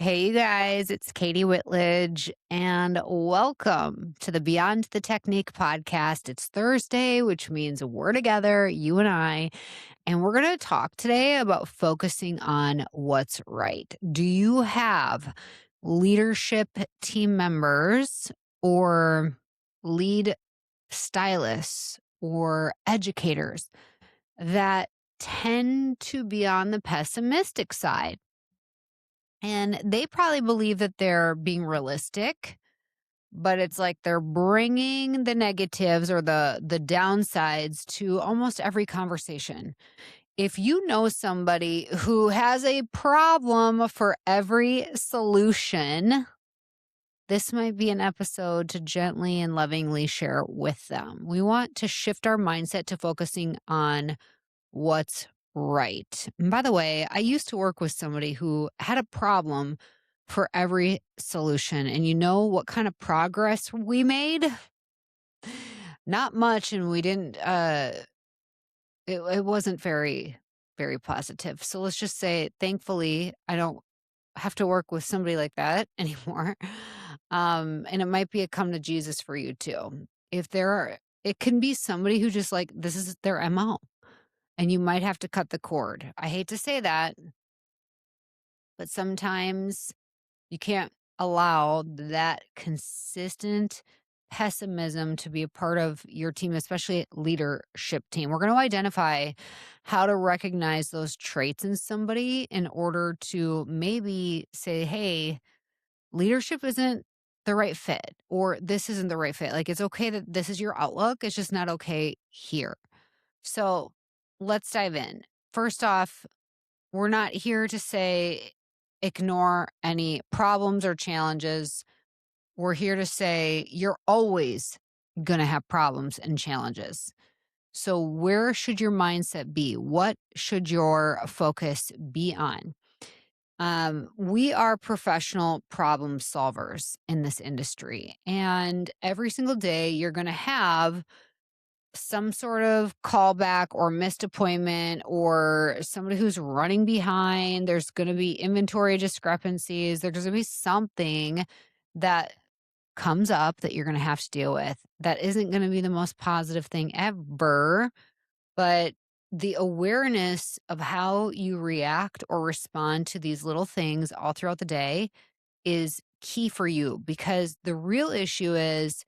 Hey, you guys, it's Katie Whitledge, and welcome to the Beyond the Technique podcast. It's Thursday, which means we're together, you and we're going to talk today about focusing on what's right. Do you have leadership team members or lead stylists or educators that tend to be on the pessimistic side? And they probably believe that they're being realistic, but it's like they're bringing the negatives or the downsides to almost every conversation. If you know somebody who has a problem for every solution, this might be an episode to gently and lovingly share with them. We want to shift our mindset to focusing on what's right. And by the way, I used to work with somebody who had a problem for every solution. And you know what kind of progress we made? Not much. And we didn't, it wasn't very positive. So let's just say, thankfully, I don't have to work with somebody like that anymore. And it might be a come to Jesus for you too. If there are, it can be somebody who just like, this is their MO and you might have to cut the cord. I hate to say that, but sometimes you can't allow that consistent pessimism to be a part of your team, especially leadership team. We're going to identify how to recognize those traits in somebody in order to maybe say, hey, leadership isn't the right fit, or this isn't the right fit. Like it's okay that this is your outlook, it's just not okay here. So let's dive in. First off, we're not here to say ignore any problems or challenges. We're here to say you're always going to have problems and challenges. So, where should your mindset be? What should your focus be on? We are professional problem solvers in this industry. And every single day, you're going to have some sort of callback or missed appointment or somebody who's running behind. There's going to be inventory discrepancies. There's going to be something that comes up that you're going to have to deal with that isn't going to be the most positive thing ever. But the awareness of how you react or respond to these little things all throughout the day is key for you because the real issue is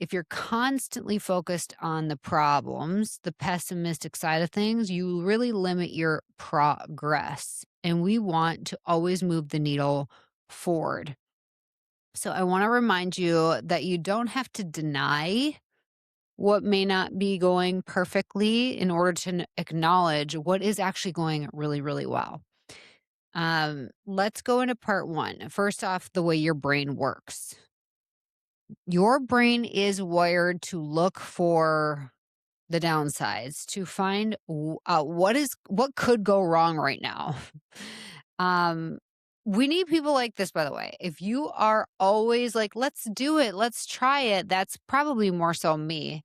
if you're constantly focused on the problems, the pessimistic side of things, you really limit your progress. And we want to always move the needle forward. So I want to remind you that you don't have to deny what may not be going perfectly in order to acknowledge what is actually going really, really well. Let's go into part one. First off, the way your brain works. Your brain is wired to look for the downsides, to find out what could go wrong right now. um, we need people like this, by the way. If you are always like, let's do it, let's try it, that's probably more so me.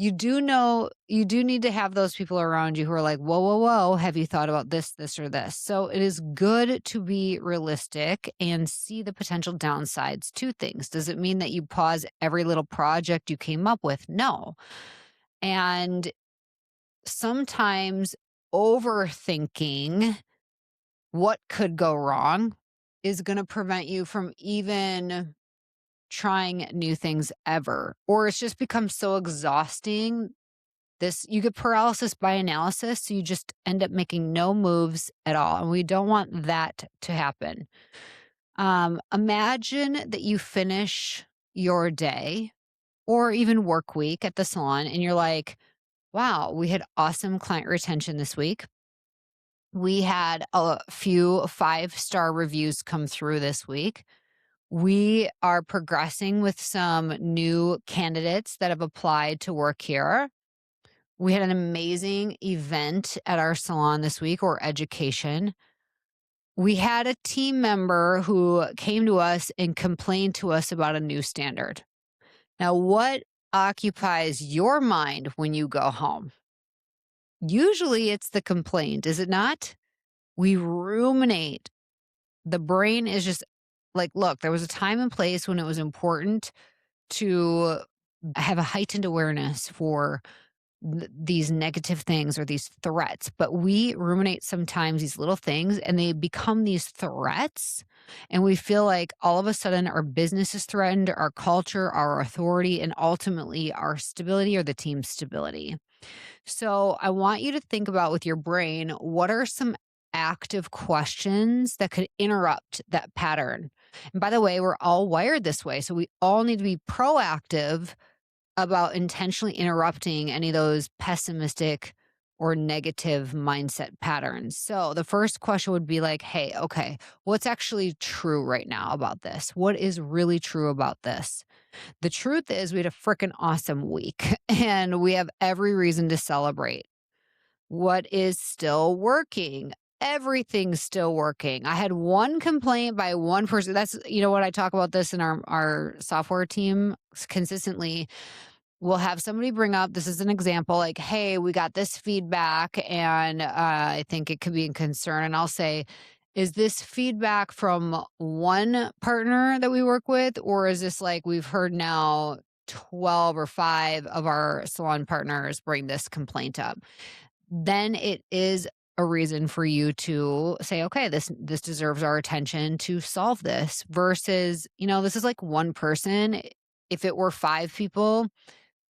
You do know you do need to have those people around you who are like, whoa, whoa, whoa, have you thought about this, or this? So it is good to be realistic and see the potential downsides to things. Does it mean that you pause every little project you came up with? No. And sometimes overthinking what could go wrong is going to prevent you from even trying new things ever. Or it's just become so exhausting. You get paralysis by analysis, so you just end up making no moves at all. And we don't want that to happen. Imagine that you finish your day or even work week at the salon and you're like, wow, we had awesome client retention this week. We had a few five-star reviews come through this week. We are progressing with some new candidates that have applied to work here. We had an amazing event at our salon this week, or education. We had a team member who came to us and complained to us about a new standard. Now, what occupies your mind when you go home? Usually it's the complaint, is it not? We ruminate The brain is just like, look, there was a time and place when it was important to have a heightened awareness for these negative things or these threats, but we ruminate sometimes these little things and they become these threats. And we feel like all of a sudden our business is threatened, our culture, our authority, and ultimately our stability or the team's stability. So I want you to think about with your brain what are some active questions that could interrupt that pattern. And by the way, we're all wired this way. So we all need to be proactive about intentionally interrupting any of those pessimistic or negative mindset patterns. So the first question would be like, hey, okay, what's actually true right now about this? What is really true about this? The truth is, we had a freaking awesome week and we have every reason to celebrate. What is still working? Everything's still working. I had one complaint by one person. That's, you know what, I talk about this in our software team consistently. We'll have somebody bring up, this is an example, like, hey, we got this feedback and I think it could be a concern. And I'll say, is this feedback from one partner that we work with? Or is this like we've heard now 12 or five of our salon partners bring this complaint up? Then it is a reason for you to say, okay, this deserves our attention to solve this versus, this is like one person. If it were five people,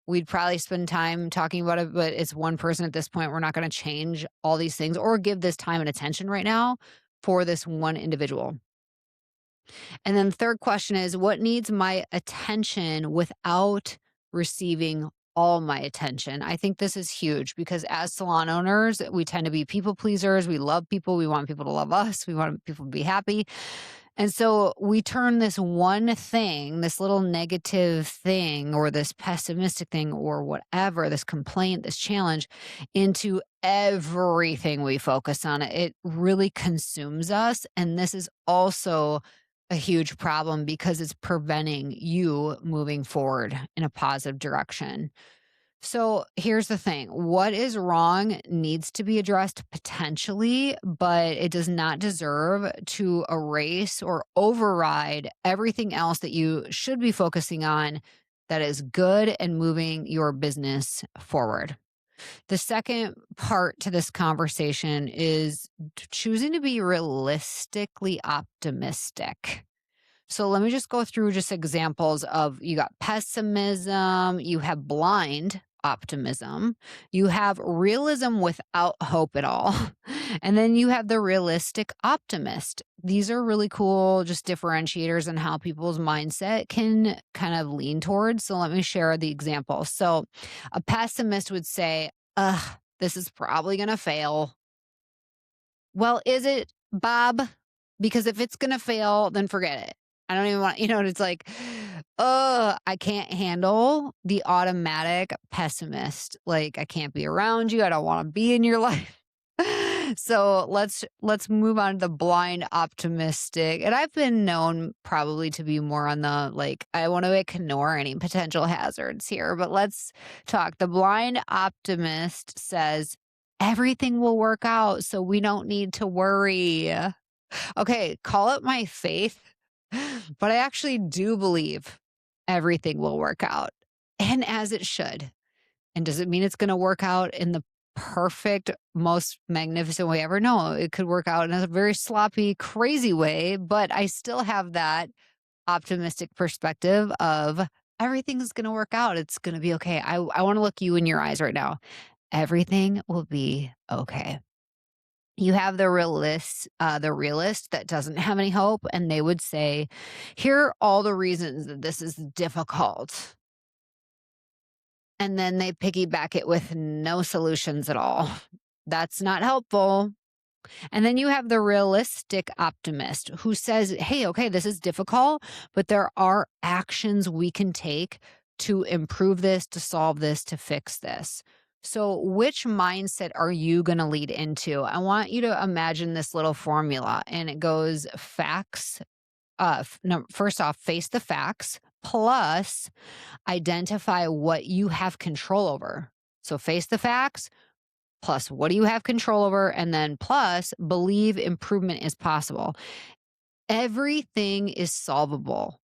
we'd probably spend time talking about it, but it's one person at this point. We're not going to change all these things or give this time and attention right now for this one individual. And then the third question is, what needs my attention without receiving all my attention? I think this is huge because as salon owners, we tend to be people pleasers. We love people. We want people to love us. We want people to be happy. And so we turn this one thing, this little negative thing, or this pessimistic thing, or whatever, this complaint, this challenge, into everything we focus on. It really consumes us. And this is also a huge problem because it's preventing you moving forward in a positive direction. So here's the thing, what is wrong needs to be addressed potentially, but it does not deserve to erase or override everything else that you should be focusing on that is good and moving your business forward. The second part to this conversation is choosing to be realistically optimistic. So let me just go through just examples of, you got pessimism, you have blind optimism, you have realism without hope at all, and then you have the realistic optimist. These are really cool, just differentiators in how people's mindset can kind of lean towards. So let me share the example. So a pessimist would say, ugh, this is probably going to fail. Well, is it, Bob? Because if it's going to fail, then forget it. I don't even want, it's like, oh, I can't handle the automatic pessimist. Like, I can't be around you. I don't want to be in your life. So let's move on to the blind optimistic. And I've been known probably to be more on the like, I want to ignore any potential hazards here, but let's talk. The blind optimist says everything will work out, so we don't need to worry. Okay, call it my faith, but I actually do believe everything will work out, and as it should. And does it mean it's going to work out in the perfect, most magnificent way ever? No, it could work out in a very sloppy, crazy way, but I still have that optimistic perspective of everything's going to work out. It's going to be okay. I want to look you in your eyes right now. Everything will be okay. You have the realist that doesn't have any hope, and they would say, here are all the reasons that this is difficult. And then they piggyback it with no solutions at all. That's not helpful. And then you have the realistic optimist who says, hey, okay, this is difficult, but there are actions we can take to improve this, to solve this, to fix this. So, which mindset are you going to lead into? I want you to imagine this little formula, and it goes facts. No, first off, face the facts plus identify what you have control over. So, face the facts plus what do you have control over, and then plus believe improvement is possible. Everything is solvable.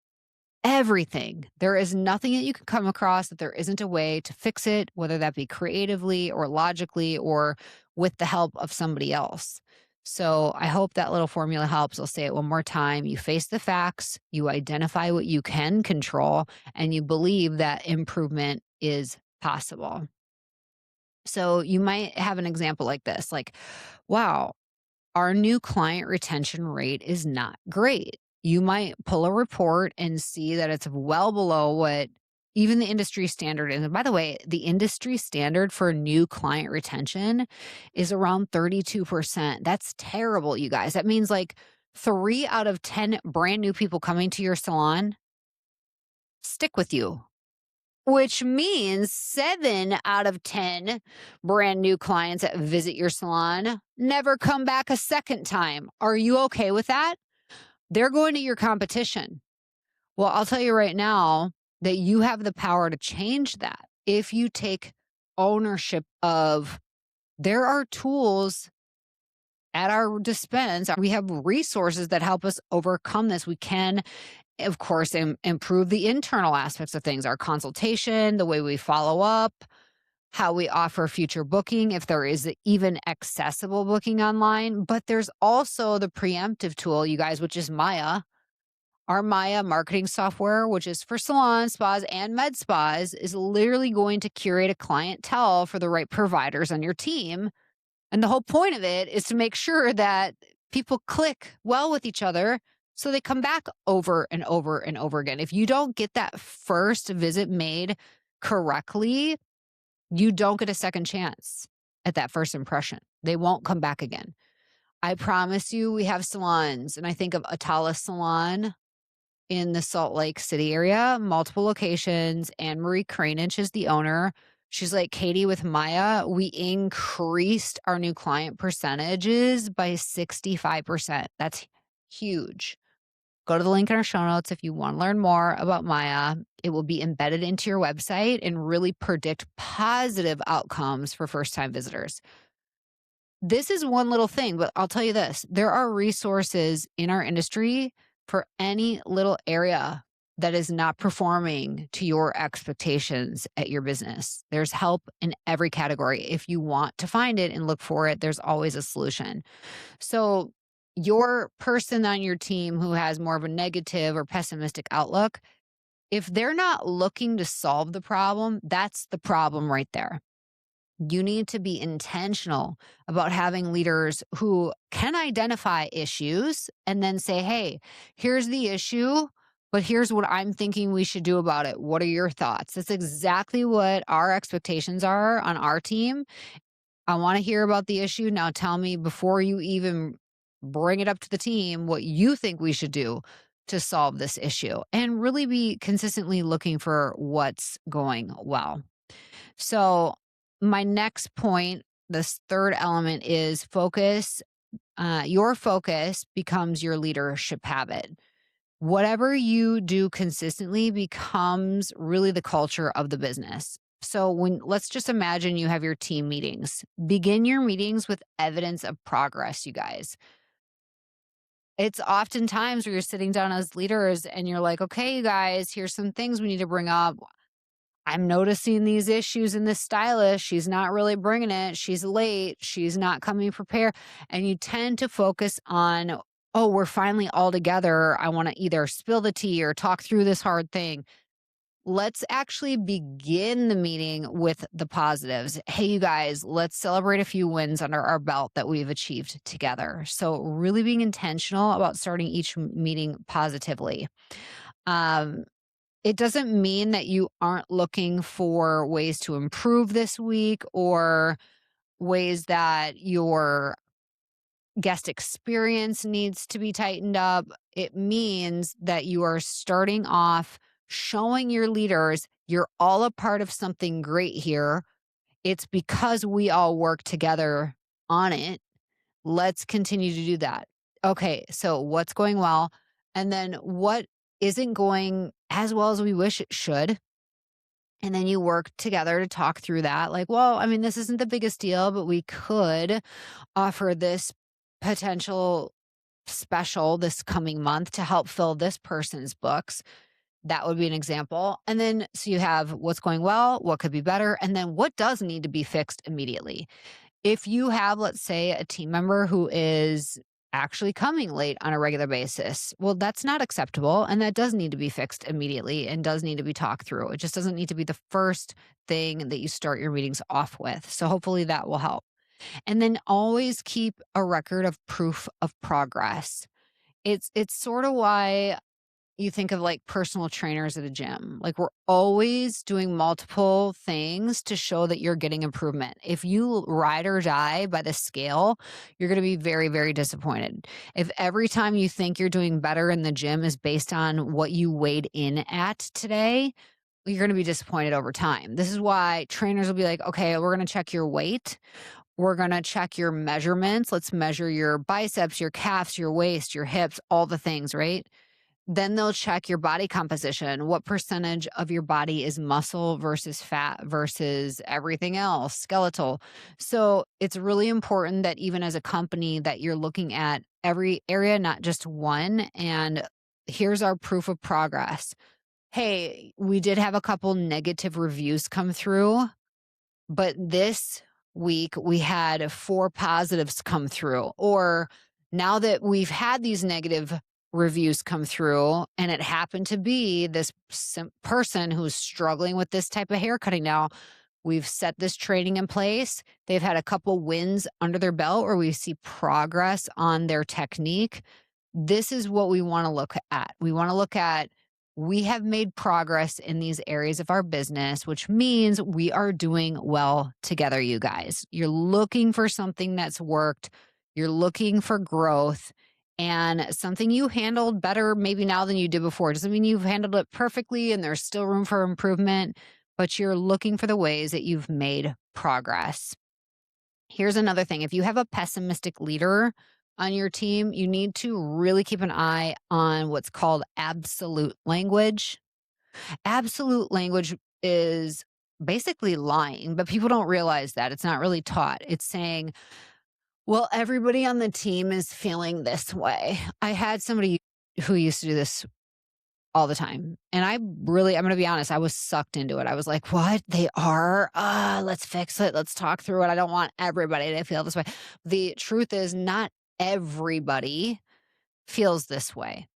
Everything. There is nothing that you can come across that there isn't a way to fix it, whether that be creatively or logically or with the help of somebody else. So I hope that little formula helps. I'll say it one more time. You face the facts, you identify what you can control, and you believe that improvement is possible. So you might have an example like this, like, wow, our new client retention rate is not great. You might pull a report and see that it's well below what even the industry standard is. And by the way, the industry standard for new client retention is around 32%. That's terrible, you guys. That means like 3 out of 10 brand new people coming to your salon stick with you, which means 7 out of 10 brand new clients that visit your salon never come back a second time. Are you okay with that? They're going to your competition. Well, I'll tell you right now that you have the power to change that if you take ownership of there are tools at our dispense. We have resources that help us overcome this. We can, of course, improve the internal aspects of things, our consultation, the way we follow up, how we offer future booking, if there is even accessible booking online. But there's also the preemptive tool, you guys, which is Maya. Our Maya marketing software, which is for salons, spas, and med spas, is literally going to curate a clientele for the right providers on your team. And the whole point of it is to make sure that people click well with each other so they come back over and over and over again. If you don't get that first visit made correctly, you don't get a second chance at that first impression. They won't come back again. I promise you, we have salons, and I think of Atala Salon in the Salt Lake City area, multiple locations. Anne Marie Cranich is the owner. She's like, Katie, with Maya, we increased our new client percentages by 65%. That's huge. Go to the link in our show notes if you want to learn more about Maya. It will be embedded into your website and really predict positive outcomes for first time visitors. This is one little thing, but I'll tell you this, there are resources in our industry for any little area that is not performing to your expectations at your business. There's help in every category. If you want to find it and look for it, there's always a solution. So, your person on your team who has more of a negative or pessimistic outlook, if they're not looking to solve the problem, that's the problem right there. You need to be intentional about having leaders who can identify issues and then say, hey, here's the issue, but here's what I'm thinking we should do about it. What are your thoughts? That's exactly what our expectations are on our team. I want to hear about the issue. Now tell me before you even bring it up to the team what you think we should do to solve this issue and really be consistently looking for what's going well. So, my next point, this third element is focus. Your focus becomes your leadership habit. Whatever you do consistently becomes really the culture of the business. So when let's just imagine you have your team meetings. Begin your meetings with evidence of progress, you guys. It's oftentimes where you're sitting down as leaders and you're like, okay, you guys, here's some things we need to bring up. I'm noticing these issues in this stylist. She's not really bringing it. She's late. She's not coming prepared. And you tend to focus on, oh, we're finally all together. I want to either spill the tea or talk through this hard thing. Let's actually begin the meeting with the positives. Hey, you guys, let's celebrate a few wins under our belt that we've achieved together. So, really being intentional about starting each meeting positively. Um, it doesn't mean that you aren't looking for ways to improve this week or ways that your guest experience needs to be tightened up. It means that you are starting off showing your leaders you're all a part of something great here. It's because we all work together on it. Let's continue to do that. Okay, so what's going well? And then what isn't going as well as we wish it should? And then you work together to talk through that. Like, well, I mean, this isn't the biggest deal, but we could offer this potential special this coming month to help fill this person's books. That would be an example. And then, so you have what's going well, what could be better, and then what does need to be fixed immediately. If you have, let's say, a team member who is actually coming late on a regular basis, well, that's not acceptable. And that does need to be fixed immediately and does need to be talked through. It just doesn't need to be the first thing that you start your meetings off with. So hopefully that will help. And then always keep a record of proof of progress. It's sort of why you think of like personal trainers at a gym. Like we're always doing multiple things to show that you're getting improvement. If you ride or die by the scale, you're going to be very, very disappointed. If every time you think you're doing better in the gym is based on what you weighed in at today, you're going to be disappointed over time. This is why trainers will be like, okay, we're going to check your weight. We're going to check your measurements. Let's measure your biceps, your calves, your waist, your hips, all the things, right? Then they'll check your body composition. What percentage of your body is muscle versus fat versus everything else, skeletal. So it's really important that even as a company that you're looking at every area, not just one. And here's our proof of progress. Hey, we did have a couple negative reviews come through, but this week we had 4 positives come through. Or now that we've had these negative reviews come through and it happened to be this person who's struggling with this type of hair cutting now, we've set this training in place. They've had a couple wins under their belt where we see progress on their technique. This is what we want to look at. We want to look at we have made progress in these areas of our business, which means we are doing well together, you guys. You're looking for something that's worked, you're looking for growth, and something you handled better maybe now than you did before. Doesn't mean you've handled it perfectly and there's still room for improvement, but you're looking for the ways that you've made progress. Here's another thing. If you have a pessimistic leader on your team, you need to really keep an eye on what's called absolute language. Absolute language is basically lying, but people don't realize that. It's not really taught. It's saying, well, everybody on the team is feeling this way. I had somebody who used to do this all the time. And I'm going to be honest, I was sucked into it. I was like, what? They are? Let's fix it. Let's talk through it. I don't want everybody to feel this way. The truth is, not everybody feels this way.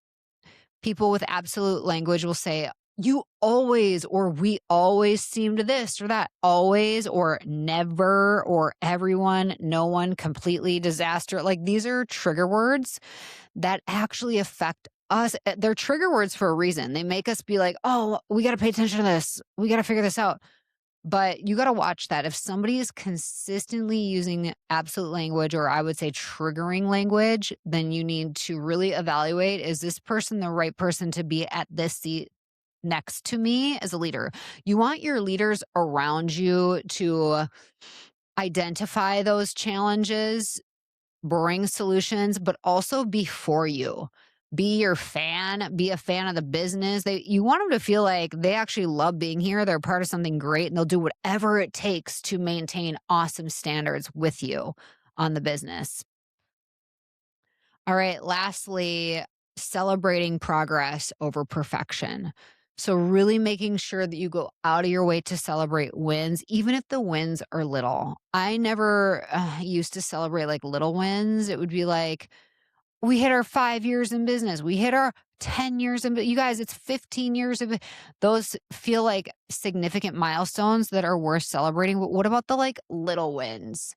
People with absolute language will say, you always, or we always seem to this or that, always, or never, or everyone, no one, completely, disaster. Like these are trigger words that actually affect us. They're trigger words for a reason. They make us be like, oh, we got to pay attention to this. We got to figure this out. But you got to watch that. If somebody is consistently using absolute language, or I would say triggering language, then you need to really evaluate, is this person the right person to be at this seat next to me as a leader? You want your leaders around you to identify those challenges, bring solutions, but also be for you. Be your fan, be a fan of the business. You want them to feel like they actually love being here. They're part of something great and they'll do whatever it takes to maintain awesome standards with you on the business. All right. Lastly, celebrating progress over perfection. So, really making sure that you go out of your way to celebrate wins, even if the wins are little. I never used to celebrate like little wins. It would be like, we hit our 5 years in business. We hit our 10 years in, you guys, it's 15 years of those feel like significant milestones that are worth celebrating. But what about the like little wins?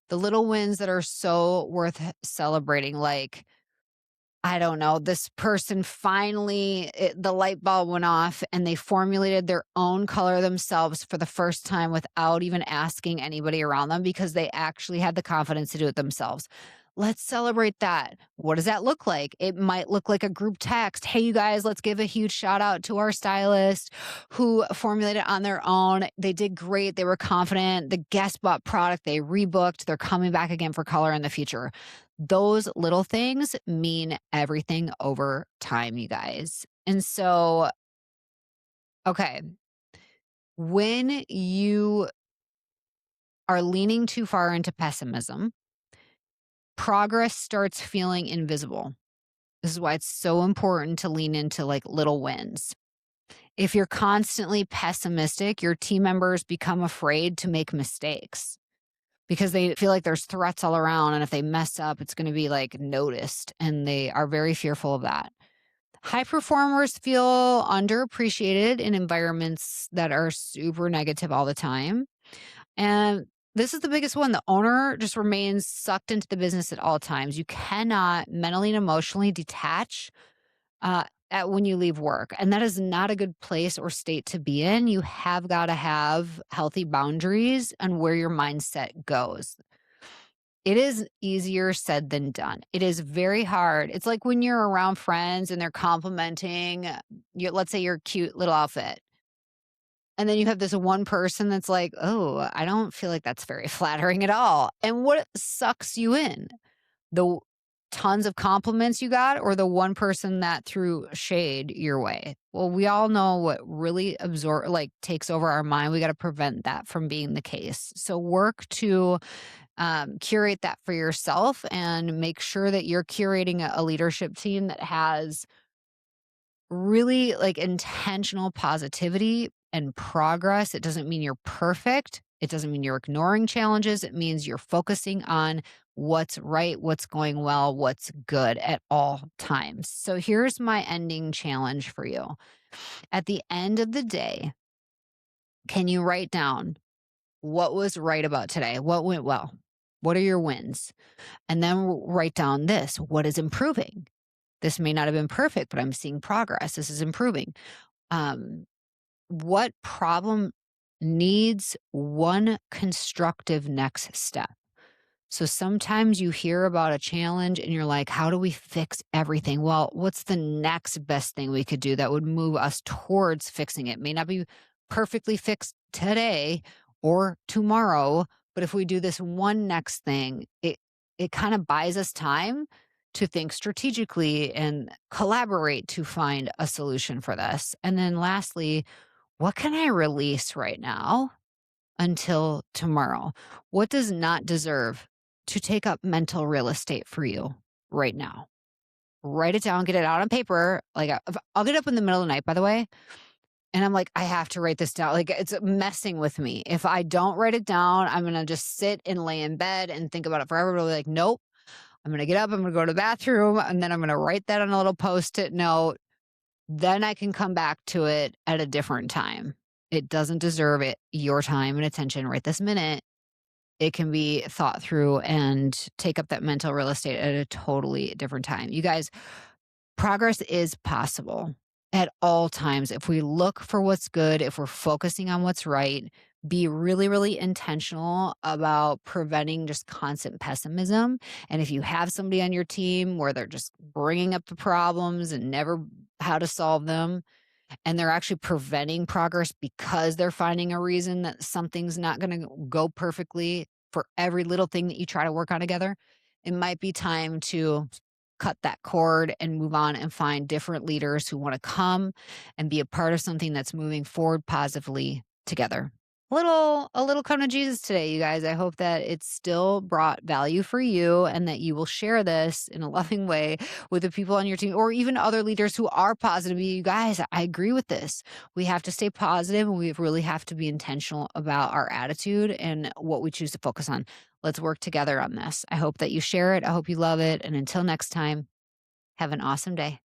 The little wins that are so worth celebrating, like, I don't know, this person finally, the light bulb went off and they formulated their own color themselves for the first time without even asking anybody around them because they actually had the confidence to do it themselves. Let's celebrate that. What does that look like? It might look like a group text. Hey, you guys, let's give a huge shout out to our stylist who formulated it on their own. They did great. They were confident. The guest bought product. They rebooked. They're coming back again for color in the future. Those little things mean everything over time, you guys. And so, okay, when you are leaning too far into pessimism, progress starts feeling invisible. This is why it's so important to lean into like little wins. If you're constantly pessimistic, your team members become afraid to make mistakes because they feel like there's threats all around. And if they mess up, it's going to be like noticed. And they are very fearful of that. High performers feel underappreciated in environments that are super negative all the time. And this is the biggest one. The owner just remains sucked into the business at all times. You cannot mentally and emotionally detach at when you leave work. And that is not a good place or state to be in. You have got to have healthy boundaries on where your mindset goes. It is easier said than done. It is very hard. It's like when you're around friends and they're complimenting, let's say your cute little outfit. And then you have this one person that's like, oh, I don't feel like that's very flattering at all. And what sucks you in? The tons of compliments you got or the one person that threw shade your way? Well, we all know what really takes over our mind. We got to prevent that from being the case. So work to curate that for yourself and make sure that you're curating a leadership team that has really like intentional positivity and progress. It doesn't mean you're perfect. It doesn't mean you're ignoring challenges. It means you're focusing on what's right, what's going well, what's good at all times. So here's my ending challenge for you. At the end of the day, can you write down what was right about today? What went well? What are your wins? And then write down this: what is improving? This may not have been perfect, but I'm seeing progress. This is improving. Um, what problem needs one constructive next step? So sometimes you hear about a challenge and you're like, how do we fix everything? Well, what's the next best thing we could do that would move us towards fixing it? May not be perfectly fixed today or tomorrow, but if we do this one next thing, it kind of buys us time to think strategically and collaborate to find a solution for this. And then lastly, what can I release right now until tomorrow? What does not deserve to take up mental real estate for you right now? Write it down, get it out on paper. Like I'll get up in the middle of the night, by the way, and I'm like, I have to write this down. Like it's messing with me. If I don't write it down, I'm going to just sit and lay in bed and think about it forever. But like, nope, I'm going to get up, I'm going to go to the bathroom, and then I'm going to write that on a little Post-it note. Then I can come back to it at a different time. It doesn't deserve your time and attention right this minute. It can be thought through and take up that mental real estate at a totally different time. You guys, progress is possible at all times. If we look for what's good, if we're focusing on what's right, be really, really intentional about preventing just constant pessimism. And if you have somebody on your team where they're just bringing up the problems and never how to solve them, and they're actually preventing progress because they're finding a reason that something's not going to go perfectly for every little thing that you try to work on together, it might be time to cut that cord and move on and find different leaders who want to come and be a part of something that's moving forward positively together. A little come to Jesus today, you guys. I hope that it's still brought value for you and that you will share this in a loving way with the people on your team or even other leaders who are positive. You guys, I agree with this. We have to stay positive and we really have to be intentional about our attitude and what we choose to focus on. Let's work together on this. I hope that you share it. I hope you love it. And until next time, have an awesome day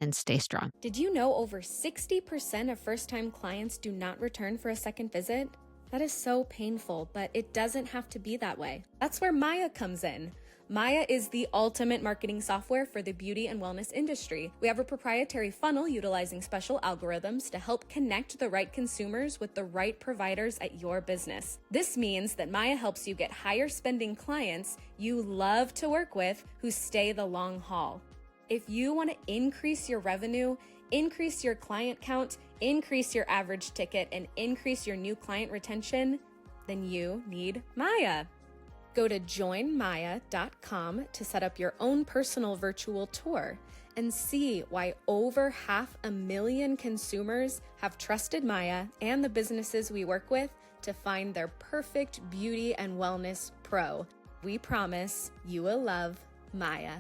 and stay strong. Did you know over 60% of first-time clients do not return for a second visit? That is so painful, but it doesn't have to be that way. That's where Maya comes in. Maya is the ultimate marketing software for the beauty and wellness industry. We have a proprietary funnel utilizing special algorithms to help connect the right consumers with the right providers at your business. This means that Maya helps you get higher spending clients you love to work with who stay the long haul. If you want to increase your revenue, increase your client count, increase your average ticket, and increase your new client retention, then you need Maya. Go to joinmaya.com to set up your own personal virtual tour and see why over 500,000 consumers have trusted Maya and the businesses we work with to find their perfect beauty and wellness pro. We promise you will love Maya.